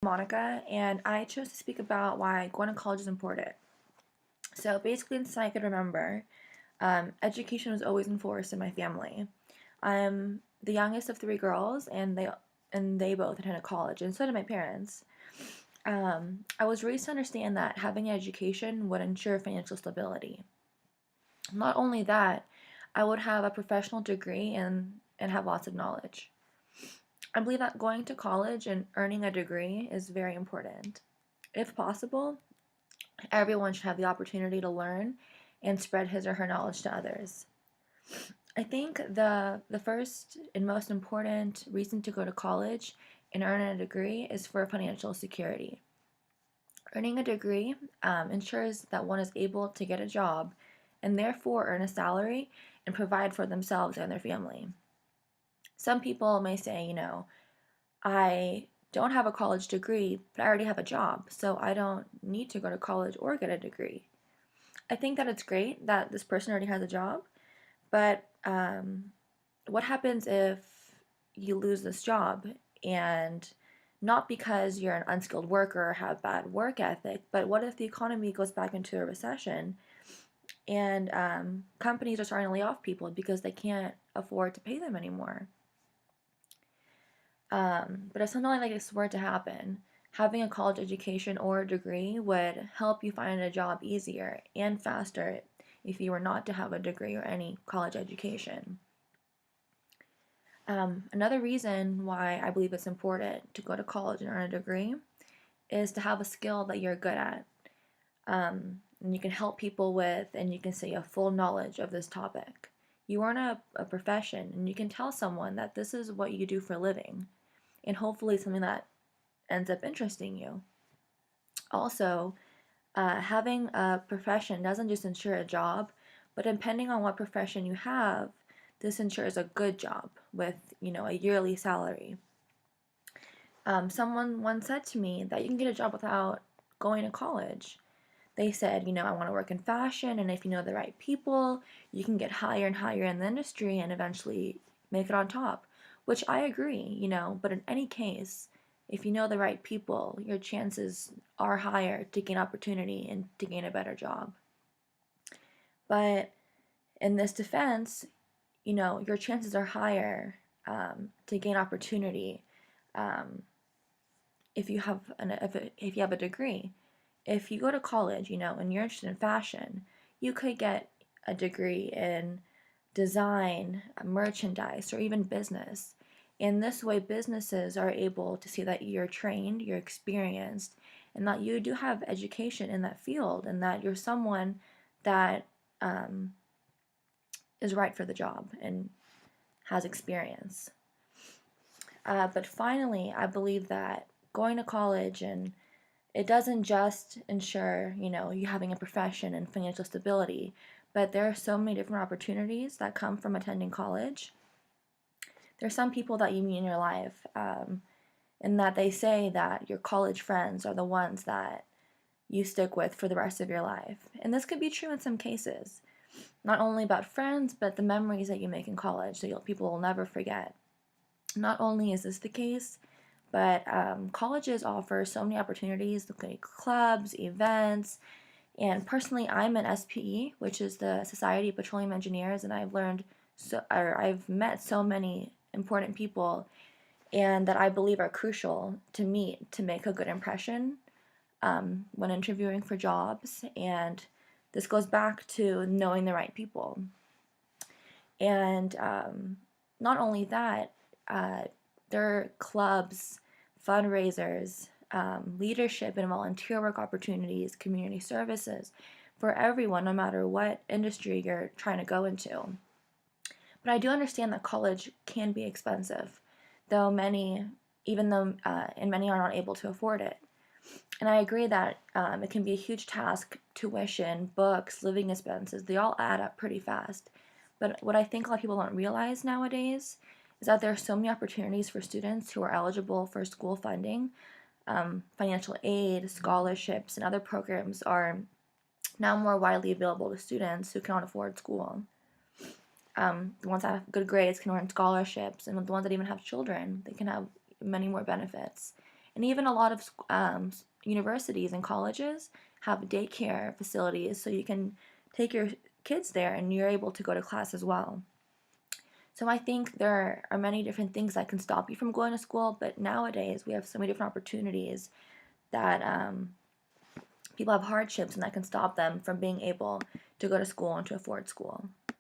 Monica, and I chose to speak about why going to college is important. So basically, since I could remember, education was always enforced in my family. I'm the youngest of three girls, and they both attended college, and so did my parents. I was raised to understand that having an education would ensure financial stability. Not only that, I would have a professional degree and have lots of knowledge. I believe that going to college and earning a degree is very important. If possible, everyone should have the opportunity to learn and spread his or her knowledge to others. I think the first and most important reason to go to college and earn a degree is for financial security. Earning a degree ensures that one is able to get a job and therefore earn a salary and provide for themselves and their family. Some people may say, I don't have a college degree, but I already have a job, so I don't need to go to college or get a degree. I think that it's great that this person already has a job, but what happens if you lose this job and not because you're an unskilled worker or have bad work ethic, but what if the economy goes back into a recession and companies are starting to lay off people because they can't afford to pay them anymore? But if something like this were to happen, having a college education or a degree would help you find a job easier and faster if you were not to have a degree or any college education. Another reason why I believe it's important to go to college and earn a degree is to have a skill that you're good at. And you can help people with, and you can say you have full knowledge of this topic. You earn a profession, and you can tell someone that this is what you do for a living, and hopefully something that ends up interesting you. Also, having a profession doesn't just ensure a job, but depending on what profession you have, this ensures a good job with, a yearly salary. Someone once said to me that you can get a job without going to college. They said, I want to work in fashion, and if you know the right people, you can get higher and higher in the industry and eventually make it on top, which I agree, but in any case, if you know the right people, your chances are higher to gain opportunity and to gain a better job. But in this defense, your chances are higher to gain opportunity um, if you have a degree. If you go to college, and you're interested in fashion, you could get a degree in design, merchandise, or even business. In this way, businesses are able to see that you're trained, you're experienced, and that you do have education in that field, and that you're someone that is right for the job and has experience. But finally, I believe that going to college and it doesn't just ensure, you having a profession and financial stability, but there are so many different opportunities that come from attending college. There's some people that you meet in your life, and that they say that your college friends are the ones that you stick with for the rest of your life. And this could be true in some cases, not only about friends, but the memories that you make in college that people will never forget. Not only is this the case, but colleges offer so many opportunities, like clubs, events, and personally, I'm an SPE, which is the Society of Petroleum Engineers, and I've met so many important people, and that I believe are crucial to meet to make a good impression when interviewing for jobs. And this goes back to knowing the right people. And not only that, there are clubs, fundraisers, leadership and volunteer work opportunities, community services for everyone, no matter what industry you're trying to go into. But I do understand that college can be expensive, though even though and many are not able to afford it. And I agree that it can be a huge task. Tuition, books, living expenses, they all add up pretty fast. But what I think a lot of people don't realize nowadays is that there are so many opportunities for students who are eligible for school funding. Financial aid, scholarships, and other programs are now more widely available to students who cannot afford school. The ones that have good grades can earn scholarships, and the ones that even have children, they can have many more benefits. And even a lot of universities and colleges have daycare facilities, so you can take your kids there and you're able to go to class as well. So I think there are many different things that can stop you from going to school, but nowadays we have so many different opportunities that people have hardships and that can stop them from being able to go to school and to afford school.